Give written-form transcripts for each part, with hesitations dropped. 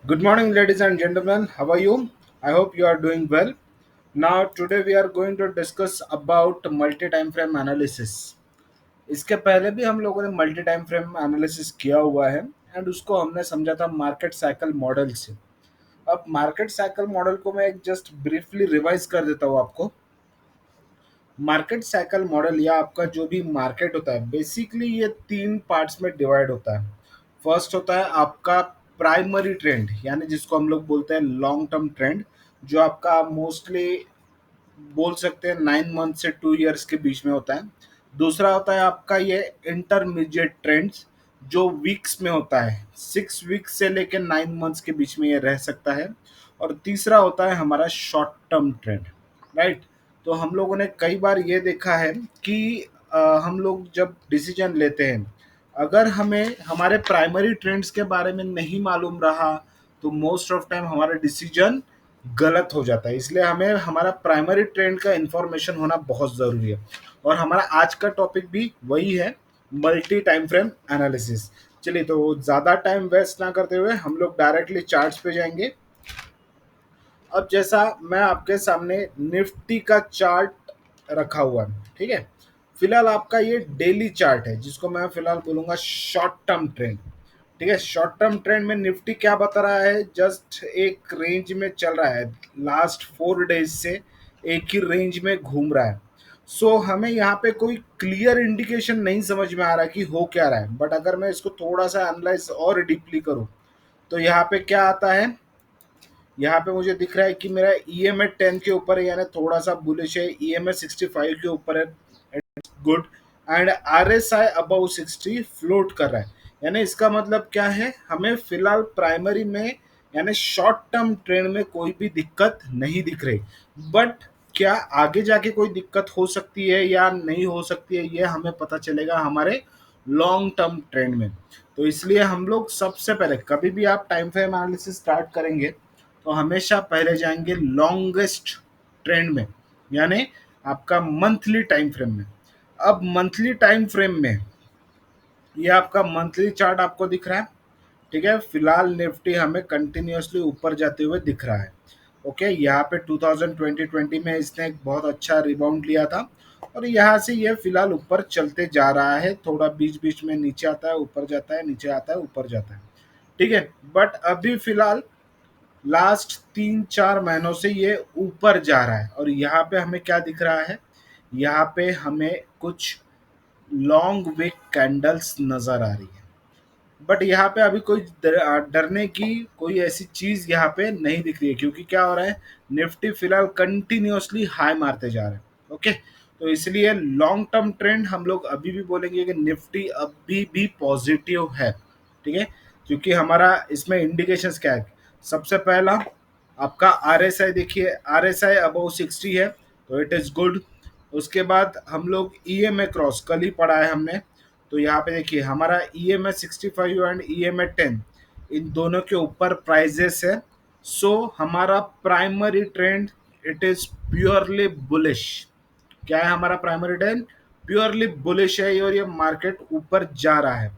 Good morning, ladies and gentlemen. How are you? I hope you are doing well. Now, today we are going to discuss about multi-time frame analysis. इसके पहले भी हम लोगों ने multi time frame analysis किया हुआ है and उसको हमने समझा था मार्केट साइकिल मॉडल से। अब मार्केट साइकिल मॉडल को मैं एक जस्ट ब्रीफली रिवाइज कर देता हूँ आपको। मार्केट साइकिल मॉडल या आपका जो भी मार्केट होता है बेसिकली ये तीन पार्ट्स में डिवाइड होता है। फर्स्ट होता है आपका प्राइमरी ट्रेंड यानी जिसको हम लोग बोलते हैं लॉन्ग टर्म ट्रेंड, जो आपका मोस्टली बोल सकते हैं 9 मंथ से 2 इयर्स के बीच में होता है। दूसरा होता है आपका ये इंटरमीडिएट ट्रेंड्स, जो वीक्स में होता है, 6 वीक्स से लेकर 9 मंथ्स के बीच में ये रह सकता है। और तीसरा होता है हमारा शॉर्ट टर्म ट्रेंड, राइट। तो हम लोगों ने कई बार ये देखा है कि हम लोग जब डिसीजन लेते हैं, अगर हमें हमारे प्राइमरी ट्रेंड्स के बारे में नहीं मालूम रहा तो मोस्ट ऑफ टाइम हमारा डिसीजन गलत हो जाता है। इसलिए हमें हमारा प्राइमरी ट्रेंड का इंफॉर्मेशन होना बहुत ज़रूरी है। और हमारा आज का टॉपिक भी वही है, मल्टी टाइम फ्रेम एनालिसिस। चलिए, तो ज़्यादा टाइम वेस्ट ना करते हुए हम लोग डायरेक्टली चार्ट्स पे जाएंगे। अब जैसा मैं आपके सामने निफ्टी का चार्ट रखा हुआ है, ठीक है। फिलहाल आपका ये डेली चार्ट है जिसको मैं फिलहाल बोलूंगा शॉर्ट टर्म ट्रेंड। ठीक है, शॉर्ट टर्म ट्रेंड में निफ्टी क्या बता रहा है, जस्ट एक रेंज में चल रहा है। लास्ट 4 डेज से एक ही रेंज में घूम रहा है। सो हमें यहाँ पे कोई क्लियर इंडिकेशन नहीं समझ में आ रहा है कि हो क्या रहा है। बट अगर मैं इसको थोड़ा सा एनालाइज और डीपली करूँ तो यहाँ पे क्या आता है, यहाँ पे मुझे दिख रहा है कि मेरा EMA 10 के ऊपर है, यानी थोड़ा सा बुलिश है। EMA 65 के ऊपर है, good. And RSI above 60 float कर रहा है। यानी इसका मतलब क्या है, हमें फिलहाल प्राइमरी में यानी शॉर्ट टर्म ट्रेंड में कोई भी दिक्कत नहीं दिख रही। बट क्या आगे जाके कोई दिक्कत हो सकती है या नहीं हो सकती है, ये हमें पता चलेगा हमारे लॉन्ग टर्म ट्रेंड में। तो इसलिए हम लोग सबसे पहले कभी भी आप टाइम फ्रेम एनालिसिस स्टार्ट करेंगे तो हमेशा पहले जाएंगे लॉन्गेस्ट ट्रेंड में, यानी आपका मंथली टाइम फ्रेम में। अब मंथली टाइम फ्रेम में ये आपका मंथली चार्ट आपको दिख रहा है, ठीक है। फिलहाल निफ्टी हमें कंटिन्यूअसली ऊपर जाते हुए दिख रहा है। ओके, यहाँ पे 2020 में इसने एक बहुत अच्छा रिबाउंड लिया था और यहाँ से ये फिलहाल ऊपर चलते जा रहा है। थोड़ा बीच बीच में नीचे आता है, ऊपर जाता है, नीचे आता है, ऊपर जाता है, ठीक है। बट अभी फिलहाल लास्ट 3-4 महीनों से ये ऊपर जा रहा है और यहाँ पे हमें क्या दिख रहा है, यहाँ पे हमें कुछ लॉन्ग विक कैंडल्स नजर आ रही है। बट यहाँ पे अभी कोई डरने की कोई ऐसी चीज यहाँ पे नहीं दिख रही है, क्योंकि क्या हो रहा है, निफ्टी फिलहाल कंटिन्यूअसली हाई मारते जा रहे हैं। ओके, तो इसलिए लॉन्ग टर्म ट्रेंड हम लोग अभी भी बोलेंगे कि निफ्टी अभी भी पॉजिटिव है, ठीक है। क्योंकि हमारा इसमें इंडिकेशंस क्या है, सबसे पहला आपका RSI देखिए, RSI अबव 60 है तो इट इज गुड। उसके बाद हम लोग EMA क्रॉस कल ही पढ़ा है हमने, तो यहाँ पे देखिए हमारा EMA 65 एंड EMA 10 इन दोनों के ऊपर प्राइजेस है। सो हमारा primary trend it is purely bullish. क्या है हमारा प्राइमरी ट्रेंड, प्योरली बुलिश है और ये मार्केट ऊपर जा रहा है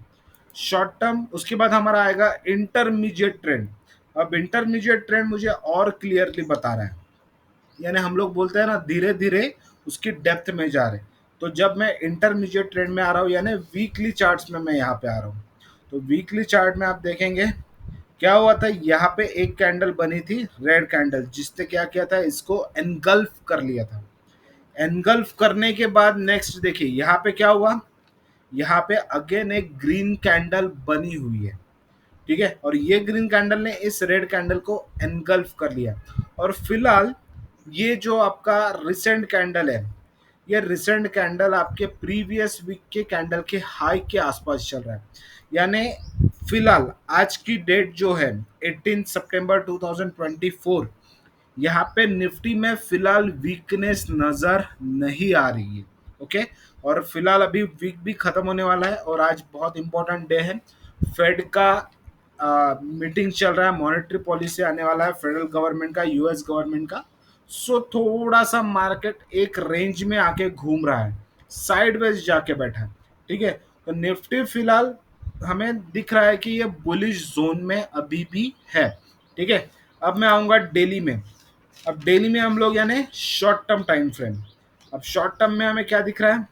शॉर्ट टर्म। उसके बाद हमारा आएगा इंटरमीडिएट ट्रेंड। अब इंटरमीडिएट ट्रेंड मुझे और क्लियरली बता रहा है, यानी हम लोग बोलते हैं ना धीरे धीरे उसकी डेप्थ में जा रहे हैं। तो जब मैं इंटरमीडिएट ट्रेंड में आ रहा हूँ यानी वीकली चार्ट्स में मैं यहाँ पे आ रहा हूँ, तो वीकली चार्ट में आप देखेंगे क्या हुआ था, यहाँ पे एक कैंडल बनी थी रेड कैंडल, जिसने क्या किया था, इसको एनगल्फ कर लिया था। एनगल्फ करने के बाद नेक्स्ट देखिए यहाँ पे क्या हुआ, यहाँ पे अगेन एक ग्रीन कैंडल बनी हुई है, ठीक है। और ये ग्रीन कैंडल ने इस रेड कैंडल को एनगल्फ कर लिया। और फिलहाल ये जो आपका रिसेंट कैंडल है, ये रिसेंट कैंडल आपके प्रीवियस वीक के कैंडल के हाई के आसपास चल रहा है। यानी फिलहाल आज की डेट जो है 18 सितंबर 2024, यहाँ पे निफ्टी में फिलहाल वीकनेस नजर नहीं आ रही है। ओके, और फिलहाल अभी वीक भी खत्म होने वाला है और आज बहुत इंपॉर्टेंट डे है। फेड का मीटिंग चल रहा है, मॉनेटरी पॉलिसी आने वाला है फेडरल गवर्नमेंट का, US गवर्नमेंट का। सो थोड़ा सा मार्केट एक रेंज में आके घूम रहा है, साइडवेज जाके बैठा है, ठीक है। तो निफ्टी फिलहाल हमें दिख रहा है कि ये बुलिश जोन में अभी भी है। ठीक है। अब मैं आऊंगा डेली में। अब डेली में हम लोग यानी शॉर्ट टर्म टाइम फ्रेम। अब शॉर्ट टर्म में हमें क्या दिख रहा है?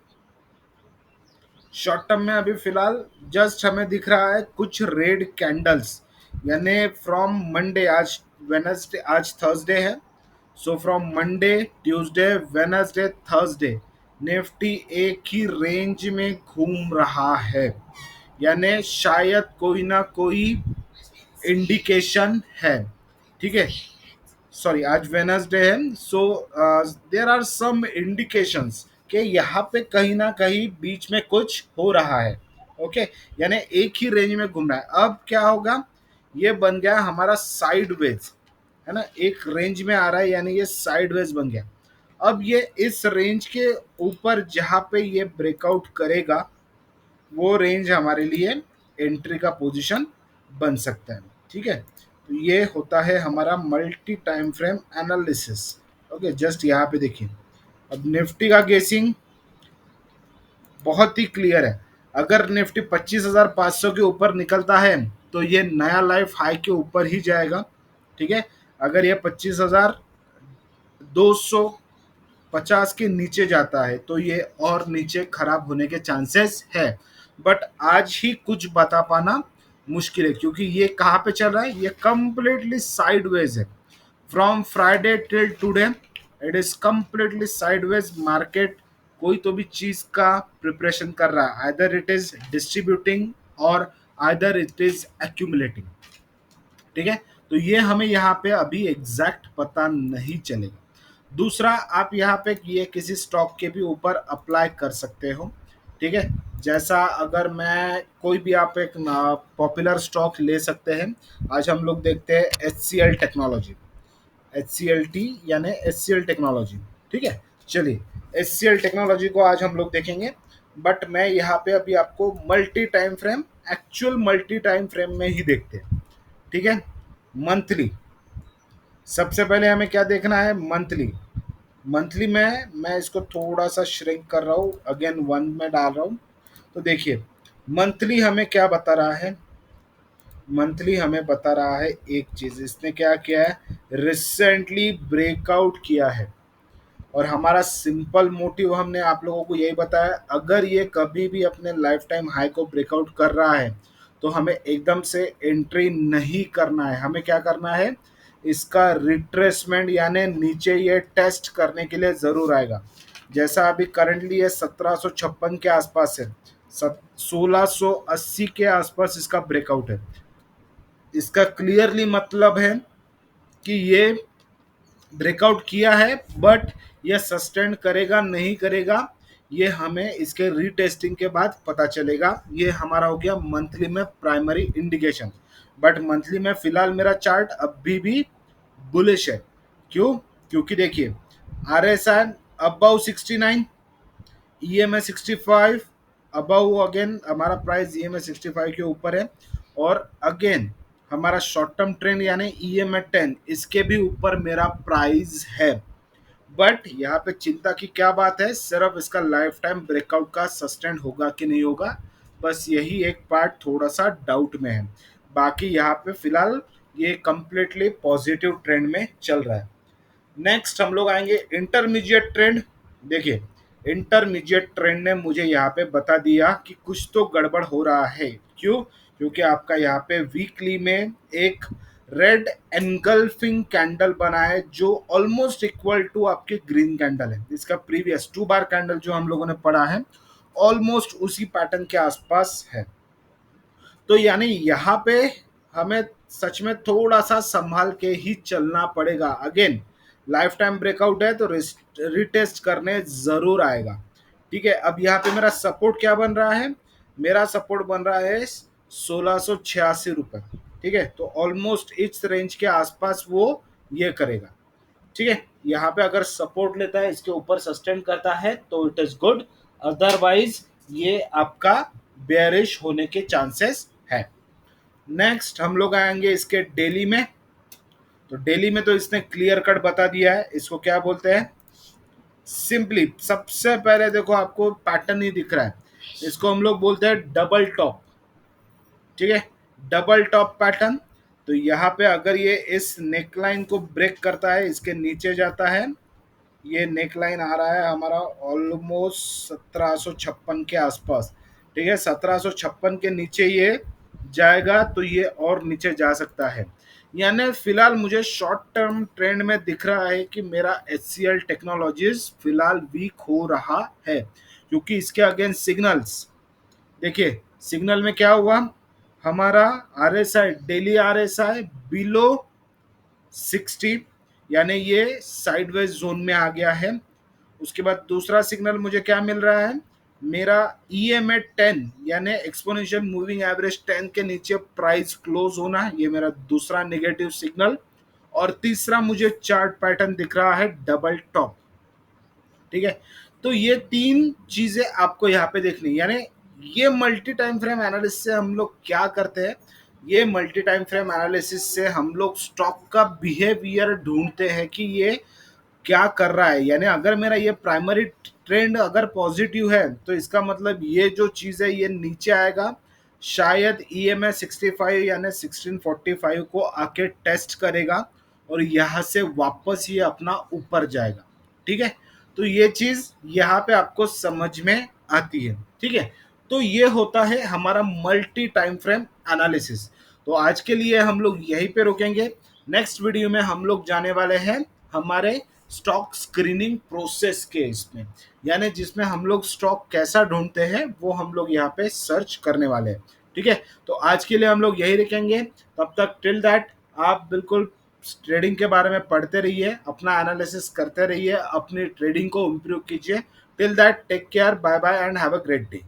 शॉर्ट टर्म में अभी फिलहाल जस्ट हमें दिख रहा है कुछ रेड कैंडल्स, यानी फ्रॉम मंडे, आज वेनसडे, आज थर्सडे है। So from Monday, Tuesday, Wednesday, Thursday Nifty एक ही रेंज में घूम रहा है, यानी शायद कोई ना कोई इंडिकेशन है। ठीक है, सॉरी आज वेनसडे है। So there are some indications कि यहाँ पे कहीं ना कहीं बीच में कुछ हो रहा है। ओके, यानी एक ही रेंज में घूम रहा है। अब क्या होगा? ये बन गया हमारा साइडवेज, है ना, एक रेंज में आ रहा है, यानी ये साइडवेज बन गया। अब ये इस रेंज के ऊपर जहाँ पे ये ब्रेकआउट करेगा, वो रेंज हमारे लिए एंट्री का पोजीशन बन सकता है। ठीक है, तो ये होता है हमारा multi time frame analysis. Okay, just यहाँ पे देखिए। अब निफ्टी का गेसिंग बहुत ही क्लियर है। अगर निफ्टी 25,500 के ऊपर निकलता है तो ये नया लाइफ हाई के ऊपर ही जाएगा। ठीक है, अगर ये 25,250 के नीचे जाता है तो ये और नीचे खराब होने के चांसेस है। बट आज ही कुछ बता पाना मुश्किल है, क्योंकि ये कहाँ पे चल रहा है? ये कंप्लीटली साइडवेज है। From Friday till today it is completely sideways market. कोई तो भी चीज का प्रिपरेशन कर रहा है, आइदर इट इज डिस्ट्रीब्यूटिंग और आइदर इट इज एक्यूमुलेटिंग। ठीक है, तो ये हमें यहाँ पे अभी एग्जैक्ट पता नहीं चलेगा। दूसरा, आप यहाँ पे ये किसी स्टॉक के भी ऊपर अप्लाई कर सकते हो। ठीक है, जैसा अगर मैं कोई भी, आप एक पॉपुलर स्टॉक ले सकते हैं। आज हम लोग देखते हैं HCL टेक्नोलॉजी, HCLT यानी HCL टेक्नोलॉजी। ठीक है, चलिए HCL टेक्नोलॉजी को आज हम लोग देखेंगे। बट मैं यहाँ पे अभी आपको multi time frame, actual multi time frame में ही देखते हैं। ठीक है, मंथली, सबसे पहले हमें क्या देखना है? मंथली। मंथली में मैं इसको थोड़ा सा श्रिंक कर रहा हूँ, अगेन वन में डाल रहा हूँ। तो देखिए, मंथली हमें क्या बता रहा है? मंथली हमें बता रहा है एक चीज, इसने क्या किया है? रिसेंटली ब्रेकआउट किया है। और हमारा सिंपल मोटिव हमने आप लोगों को यही बताया, अगर ये कभी भी अपने लाइफ टाइम हाई को ब्रेकआउट कर रहा है तो हमें एकदम से एंट्री नहीं करना है। हमें क्या करना है? इसका रिट्रेसमेंट, यानी नीचे ये टेस्ट करने के लिए ज़रूर आएगा। जैसा अभी करंटली ये 1756 के आसपास है, 1680 के आसपास इसका ब्रेकआउट है। इसका क्लियरली मतलब है कि ये ब्रेकआउट किया है, बट ये सस्टेन करेगा नहीं करेगा, ये हमें इसके रीटेस्टिंग के बाद पता चलेगा। ये हमारा हो गया मंथली में प्राइमरी इंडिकेशन। बट मंथली में फिलहाल मेरा चार्ट अभी भी बुलिश है। क्यों? क्योंकि देखिए, RSI above 69, EMA 65, above, again हमारा प्राइस EMA 65 के ऊपर है। और अगेन हमारा शॉर्ट टर्म ट्रेंड यानी EMA 10 इसके भी ऊपर मेरा प्राइस है। बट यहाँ पे चिंता की क्या बात है? सिर्फ इसका लाइफ टाइम ब्रेकआउट का सस्टेन होगा कि नहीं होगा, बस यही एक पार्ट थोड़ा सा डाउट में है। बाकी यहाँ पे फिलहाल ये कंप्लीटली पॉजिटिव ट्रेंड में चल रहा है। नेक्स्ट हम लोग आएंगे इंटरमीडिएट ट्रेंड। देखिए, इंटरमीडिएट ट्रेंड ने मुझे यहाँ पे बता दिया कि कुछ तो गड़बड़ हो रहा है। क्यों? क्योंकि आपका यहाँ पे वीकली में एक रेड एनगल्फिंग कैंडल बना है, जो ऑलमोस्ट इक्वल टू आपके ग्रीन कैंडल है। इसका प्रीवियस 2 बार कैंडल जो हम लोगों ने पढ़ा है, ऑलमोस्ट उसी पैटर्न के आसपास है। तो यानी यहाँ पे हमें सच में थोड़ा सा संभाल के ही चलना पड़ेगा। अगेन लाइफ टाइम ब्रेकआउट है तो रिटेस्ट करने जरूर आएगा। ठीक है, अब यहाँ पे मेरा सपोर्ट क्या बन रहा है? मेरा सपोर्ट बन रहा है 1686 रुपये। ठीक है, तो ऑलमोस्ट इस रेंज के आसपास वो ये करेगा। ठीक है, यहाँ पे अगर सपोर्ट लेता है, इसके ऊपर सस्टेन करता है तो इट इज गुड, अदरवाइज ये आपका बेयरिश होने के चांसेस है। नेक्स्ट हम लोग आएंगे इसके डेली में। तो डेली में तो इसने क्लियर कट बता दिया है, इसको क्या बोलते हैं? सिंपली सबसे पहले देखो, आपको पैटर्न ही दिख रहा है, इसको हम लोग बोलते हैं डबल टॉप। ठीक है, डबल टॉप पैटर्न। तो यहाँ पे अगर ये इस नेकलाइन को ब्रेक करता है, इसके नीचे जाता है, ये नेक लाइन आ रहा है हमारा ऑलमोस्ट 1756 के आसपास। ठीक है, 1756 के नीचे ये जाएगा तो ये और नीचे जा सकता है। यानी फिलहाल मुझे शॉर्ट टर्म ट्रेंड में दिख रहा है कि मेरा HCL टेक्नोलॉजीज फिलहाल वीक हो रहा है, क्योंकि इसके अगेंस्ट सिग्नल्स देखिए। सिग्नल में क्या हुआ, हमारा RSI, डेली RSI बिलो 60, यानी ये साइडवेज जोन में आ गया है। उसके बाद दूसरा सिग्नल मुझे क्या मिल रहा है, मेरा EMA 10 यानी एक्सपोनेंशियल मूविंग एवरेज 10 के नीचे प्राइस क्लोज होना है, ये मेरा दूसरा नेगेटिव सिग्नल। और तीसरा मुझे चार्ट पैटर्न दिख रहा है डबल टॉप। ठीक है, तो ये तीन चीजें आपको यहाँ पे देखनी, यानी ये मल्टी टाइम फ्रेम एनालिसिस से हम लोग क्या करते हैं, ये मल्टी टाइम फ्रेम एनालिसिस से हम लोग स्टॉक का बिहेवियर ढूंढते हैं कि ये क्या कर रहा है। यानी अगर मेरा ये प्राइमरी ट्रेंड अगर पॉजिटिव है तो इसका मतलब ये जो चीज़ है ये नीचे आएगा, शायद EMA 65 यानी 1645 को आके टेस्ट करेगा और यहाँ से वापस ये अपना ऊपर जाएगा। ठीक है, तो ये चीज़ यहाँ पे आपको समझ में आती है। ठीक है, तो ये होता है हमारा मल्टी टाइम फ्रेम एनालिसिस। तो आज के लिए हम लोग यहीं पे रुकेंगे। नेक्स्ट वीडियो में हम लोग जाने वाले हैं हमारे स्टॉक स्क्रीनिंग प्रोसेस के इसमें, यानी जिसमें हम लोग स्टॉक कैसा ढूंढते हैं वो हम लोग यहाँ पे सर्च करने वाले हैं। ठीक है, तो आज के लिए हम लोग यही रखेंगे। तब तक टिल दैट आप बिल्कुल ट्रेडिंग के बारे में पढ़ते रहिए, अपना एनालिसिस करते रहिए, अपनी ट्रेडिंग को इम्प्रूव कीजिए। Till that take care, bye bye and have a great day.